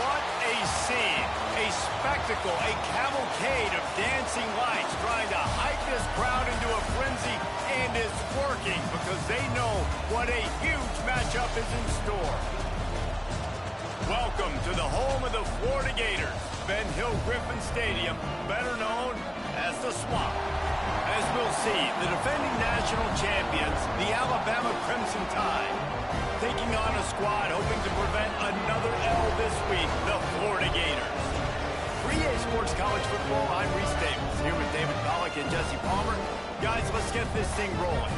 What a scene, a spectacle, a cavalcade of dancing lights trying to hype this crowd into a frenzy, and it's working because they know what a huge matchup is in store. Welcome to the home of the Florida Gators, Ben Hill Griffin Stadium, better known as the Swamp. As we'll see, the defending national champions, the Alabama Crimson Tide, taking on a squad hoping to prevent another L this week, the Florida Gators. For EA Sports College Football, I'm Reese Davis, here with David Pollack and Jesse Palmer. Guys, let's get this thing rolling.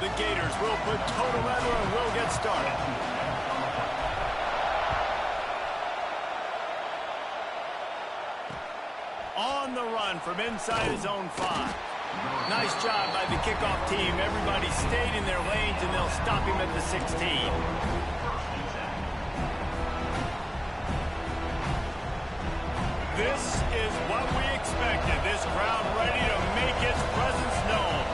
The Gators will put total leather and we'll get started. On the run from inside his own 5. Nice job by the kickoff team. Everybody stayed in their lanes and they'll stop him at the 16. This is what we expected. This crowd ready to make its presence known.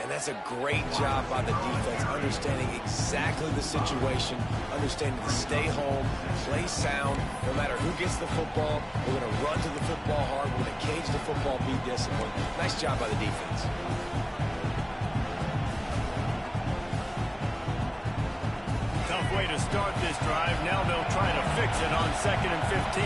And that's a great job by the defense, understanding exactly the situation, understanding to stay home, play sound. No matter who gets the football, we're going to run to the football hard. We're going to cage the football, be disciplined. Nice job by the defense. Tough way to start this drive. Now they'll try to fix it on 2nd and 15.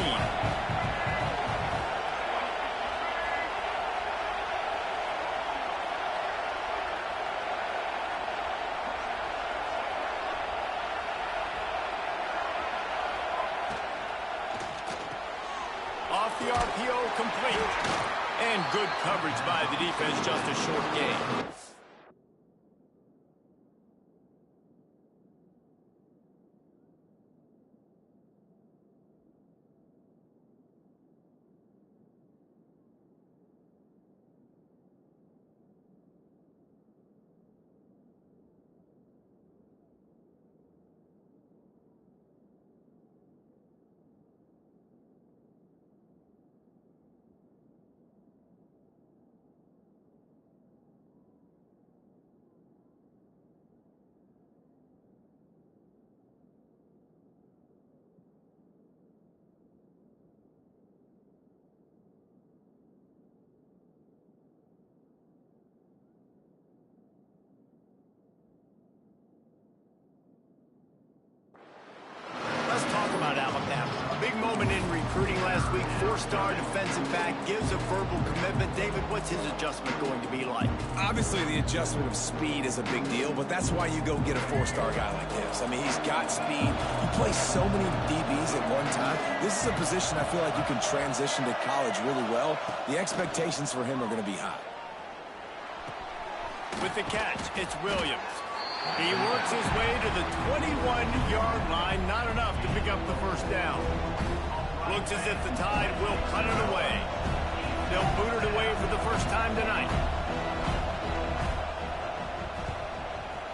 Off the RPO, complete. And good coverage by the defense, just a short gain. Big moment in recruiting last week. 4-star defensive back gives a verbal commitment. David, what's his adjustment going to be like? Obviously, the adjustment of speed is a big deal, but that's why you go get a 4-star guy like this. I mean, he's got speed. He plays so many DBs at one time. This is a position I feel like you can transition to college really well. The expectations for him are going to be high. With the catch, it's Williams. He works his way to the 21-yard line. Not enough to pick up the first down. Looks as if the Tide will punt it away. They'll boot it away for the first time tonight.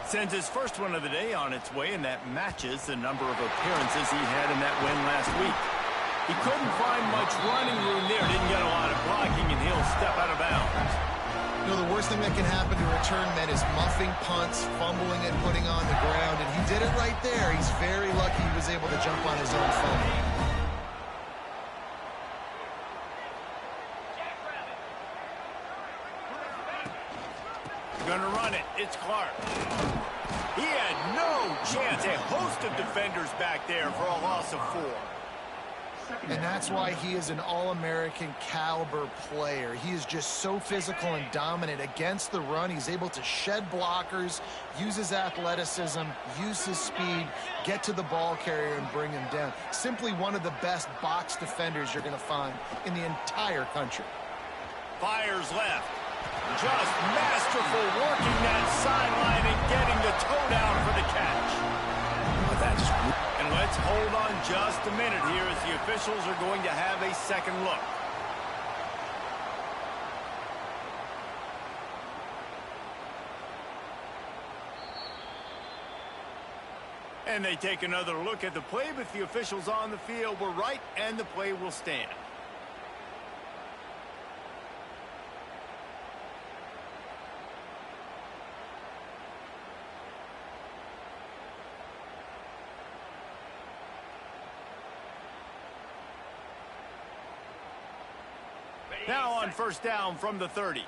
Sends his first one of the day on its way, and that matches the number of appearances he had in that win last week. He couldn't find much running room there. Didn't get a lot of blocking, and he'll step out of bounds. You know, the worst thing that can happen to return men is muffing punts, fumbling it, putting on the ground, and he did it right there. He's very lucky he was able to jump on his own fumble. Gonna run it. It's Clark. He had no chance. A host of defenders back there for a loss of 4. And that's why he is an All-American caliber player. He is just so physical and dominant against the run. He's able to shed blockers, use his athleticism, use his speed, get to the ball carrier and bring him down. Simply one of the best box defenders you're going to find in the entire country. Fires left. Just masterful working that sideline and getting the toe down for the catch. And let's hold on just a minute here as the officials are going to have a second look. And they take another look at the play, but the officials on the field were right, and the play will stand. Now on first down from the 30.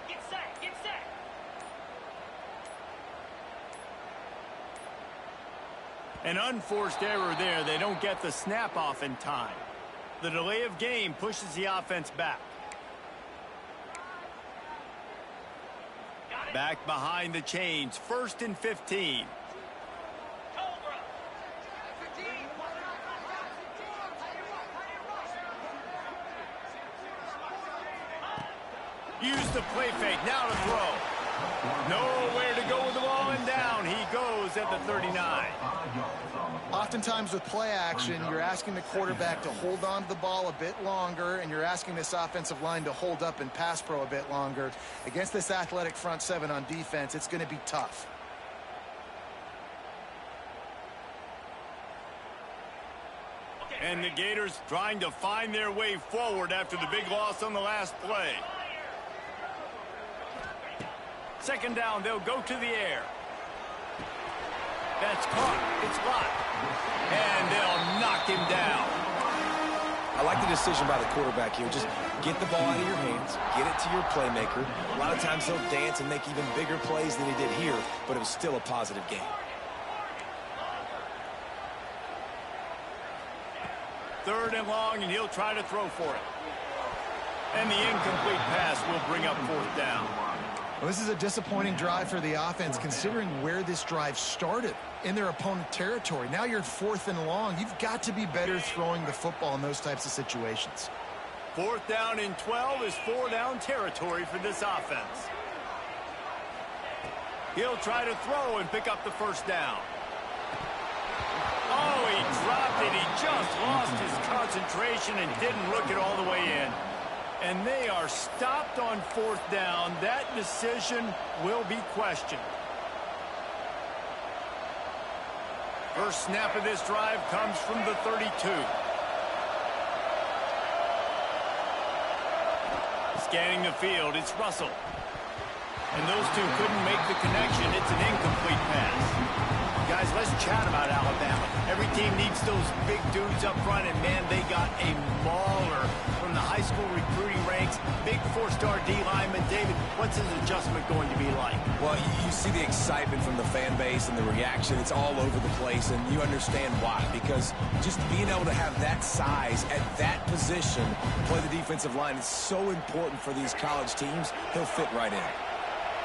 Get set, get set. An unforced error there. They don't get the snap off in time. The delay of game pushes the offense back. Back behind the chains. 1st and 15. Use the play fake. Now to throw. Nowhere to go with the ball, and down he goes at the 39. Oftentimes with play action, you're asking the quarterback to hold on to the ball a bit longer, and you're asking this offensive line to hold up and pass pro a bit longer. Against this athletic front seven on defense, it's going to be tough. And the Gators trying to find their way forward after the big loss on the last play. 2nd down, they'll go to the air. That's caught. It's blocked. And they'll knock him down. I like the decision by the quarterback here. Just get the ball out of your hands, get it to your playmaker. A lot of times he'll dance and make even bigger plays than he did here, but it was still a positive game. 3rd and long, and he'll try to throw for it. And the incomplete pass will bring up 4th down. Well, this is a disappointing drive for the offense, considering where this drive started in their opponent territory. Now you're 4th and long. You've got to be better throwing the football in those types of situations. 4th down and 12 is 4-down territory for this offense. He'll try to throw and pick up the 1st down. Oh, he dropped it. He just lost his concentration and didn't look it all the way in. And they are stopped on 4th down. That decision will be questioned. First snap of this drive comes from the 32. Scanning the field, it's Russell. And those two couldn't make the connection. It's an incomplete pass. Guys, let's chat about Alabama. Every team needs those big dudes up front, and man, they got a mauler from the high school recruiting ranks. Big 4-star D lineman. David, what's his adjustment going to be like? Well, you see the excitement from the fan base and the reaction. It's all over the place, and you understand why. Because just being able to have that size at that position, play the defensive line, is so important for these college teams. He'll fit right in.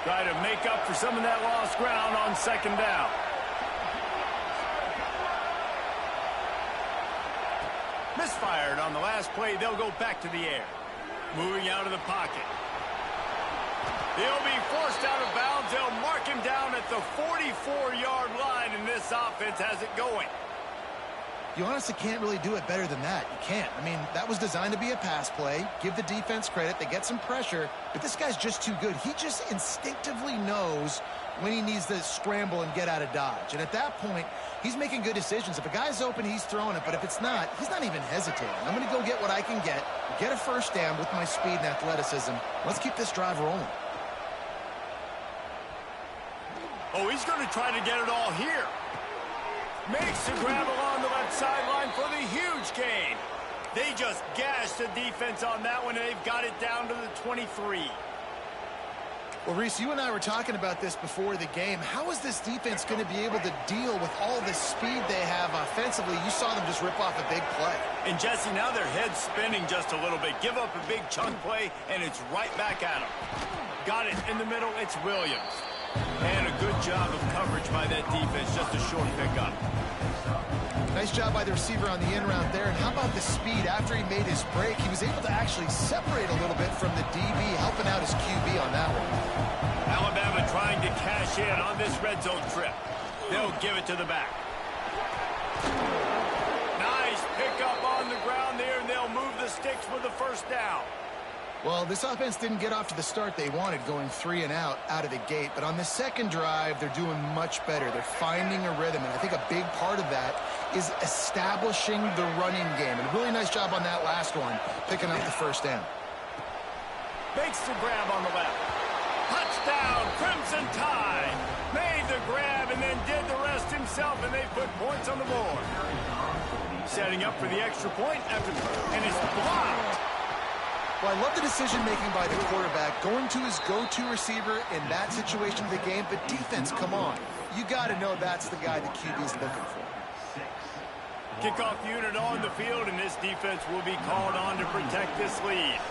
Try to make up for some of that lost ground on 2nd down. Misfired on the last play. They'll go back to the air. Moving out of the pocket. He'll be forced out of bounds. They'll mark him down at the 44-yard line, and this offense has it going. You honestly can't really do it better than that. You can't. I mean, that was designed to be a pass play. Give the defense credit. They get some pressure, but this guy's just too good. He just instinctively knows when he needs to scramble and get out of dodge. And at that point, he's making good decisions. If a guy's open, he's throwing it. But if it's not, he's not even hesitating. I'm going to go get what I can get a first down with my speed and athleticism. Let's keep this drive rolling. Oh, he's going to try to get it all here. Makes the grab along the left sideline for the huge gain. They just gashed the defense on that one, and they've got it down to the 23. Well, Reese, you and I were talking about this before the game. How is this defense going to be able to deal with all the speed they have offensively? You saw them just rip off a big play. And, Jesse, now their head's spinning just a little bit. Give up a big chunk play, and it's right back at them. Got it in the middle. It's Williams. And a good job of coverage by that defense. Just a short pickup. Nice job by the receiver on the in route there. And how about the speed after he made his break? He was able to actually separate a little bit from the DB, helping out his QB on that one. Alabama trying to cash in on this red zone trip. They'll give it to the back. Nice pickup on the ground there, and they'll move the sticks with the first down. Well, this offense didn't get off to the start they wanted, going 3 and out of the gate. But on the second drive, they're doing much better. They're finding a rhythm, and I think a big part of that is establishing the running game. And a really nice job on that last one, picking up the first down. Makes the grab on the left. Touchdown, Crimson Tide. Made the grab and then did the rest himself, and they put points on the board. Setting up for the extra point after, and it's blocked. Well, I love the decision-making by the quarterback, going to his go-to receiver in that situation of the game. But defense, come on. You got to know that's the guy the QB's looking for. Kickoff unit on the field, and this defense will be called on to protect this lead.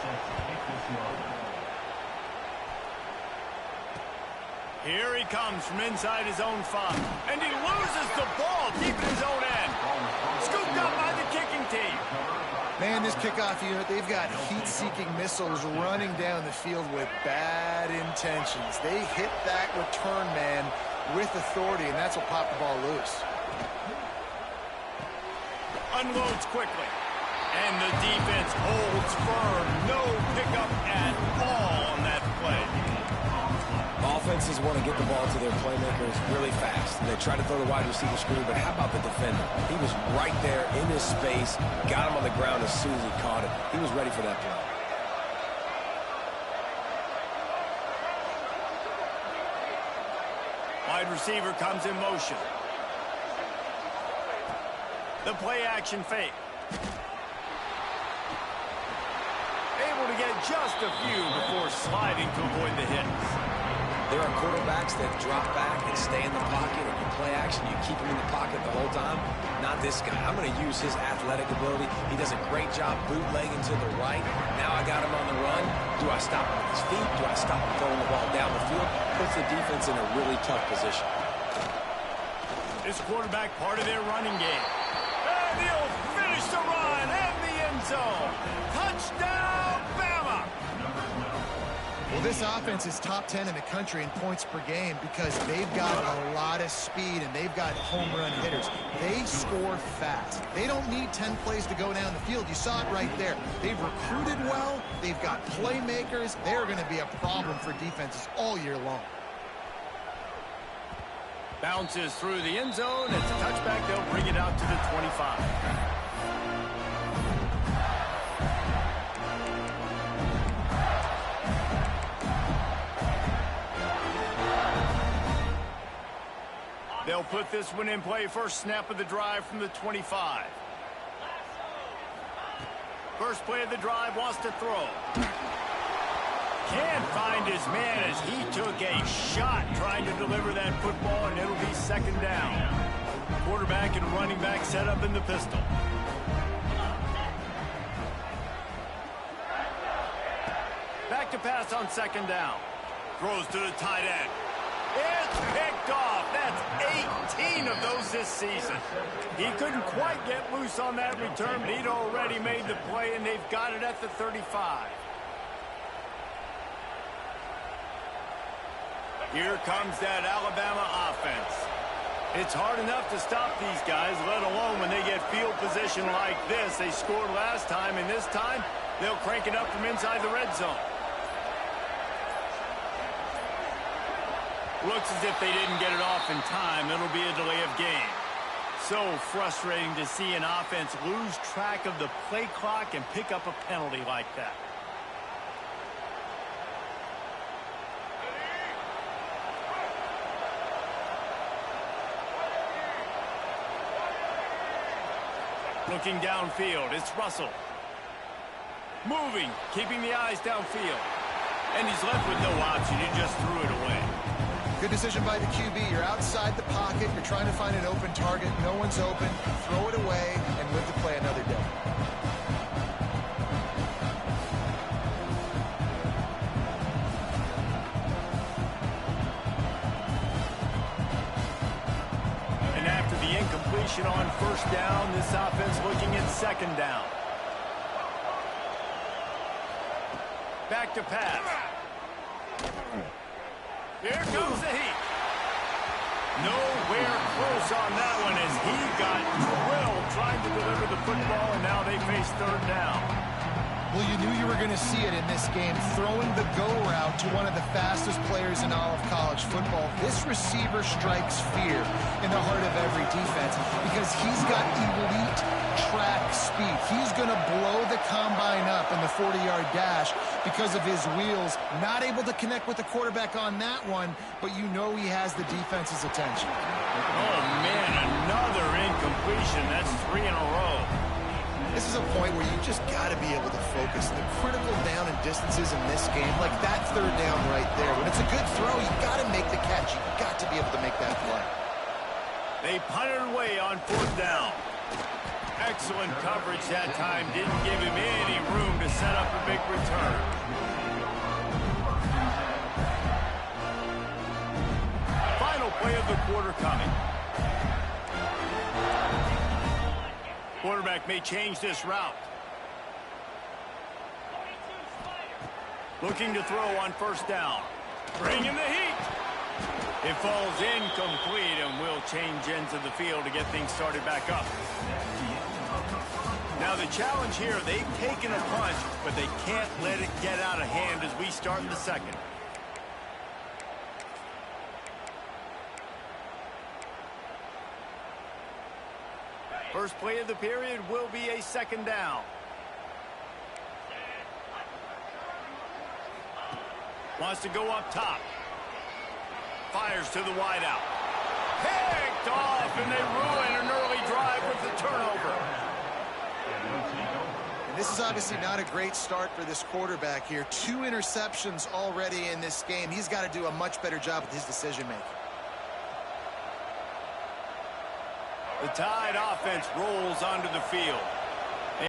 Here he comes from inside his own 5. And he loses the ball deep in his own end. Scooped up by the kicking team. Man, this kickoff unit, they've got heat-seeking missiles running down the field with bad intentions. They hit that return man with authority, and that's what popped the ball loose. Unloads quickly. And the defense holds firm. No pickup at all on that play. Offenses want to get the ball to their playmakers really fast. They try to throw the wide receiver screen, but how about the defender? He was right there in his space, got him on the ground as soon as he caught it. He was ready for that play. Wide receiver comes in motion. The play action fake. Able to get just a few before sliding to avoid the hits. There are quarterbacks that drop back and stay in the pocket, and you play action, you keep him in the pocket the whole time. Not this guy. I'm going to use his athletic ability. He does a great job bootlegging to the right. Now I got him on the run. Do I stop him with his feet? Do I stop him throwing the ball down the field? Puts the defense in a really tough position. This quarterback part of their running game. And he'll finish the run and the end zone. Touchdown, Bama! Well, this offense is top 10 in the country in points per game because they've got a lot of speed and they've got home run hitters. They score fast. They don't need 10 plays to go down the field. You saw it right there. They've recruited well. They've got playmakers. They're going to be a problem for defenses all year long. Bounces through the end zone. It's a touchback. They'll bring it out to the 25. They'll put this one in play. First snap of the drive from the 25. First play of the drive, wants to throw. Can't find his man as he took a shot trying to deliver that football, and it'll be second down. Quarterback and running back set up in the pistol. Back to pass on second down. Throws to the tight end. It's picked off. That's 18 of those this season. He couldn't quite get loose on that return, but he'd already made the play, and they've got it at the 35. Here comes that Alabama offense. It's hard enough to stop these guys, let alone when they get field position like this. They scored last time, and this time they'll crank it up from inside the red zone. Looks as if they didn't get it off in time. It'll be a delay of game. So frustrating to see an offense lose track of the play clock and pick up a penalty like that. Looking downfield, it's Russell. Moving, keeping the eyes downfield. And he's left with no option. He just threw it away. Good decision by the QB. You're outside the pocket. You're trying to find an open target. No one's open. Throw it away and live to play another day. And after the incompletion on first down, this offense looking at second down. Back to pass. Here comes the heat. Nowhere close on that one as he got drilled trying to deliver the football, and now they face third down. Well, you knew you were going to see it in this game, throwing the go route to one of the fastest players in all of college football. This receiver strikes fear in the heart of every defense because he's got elite track speed. He's going to blow the combine up in the 40-yard dash because of his wheels. Not able to connect with the quarterback on that one, but you know he has the defense's attention. Oh, man, another incompletion. That's 3 in a row. This is a point where you just got to be able to focus. The critical down and distances in this game, like that third down right there. When it's a good throw, you got to make the catch. You got to be able to make that play. They punted away on 4th down. Excellent coverage that time. Didn't give him any room to set up a big return. Final play of the quarter coming. Quarterback may change this route. Looking to throw on 1st down. Bringing the heat. It falls incomplete and will change ends of the field to get things started back up. Now the challenge here, they've taken a punch, but they can't let it get out of hand as we start in the second. First play of the period will be a 2nd down. Wants to go up top. Fires to the wideout. Picked off, and they ruin an early drive with the turnover. And this is obviously not a great start for this quarterback here. 2 interceptions already in this game. He's got to do a much better job with his decision-making. The Tide offense rolls onto the field.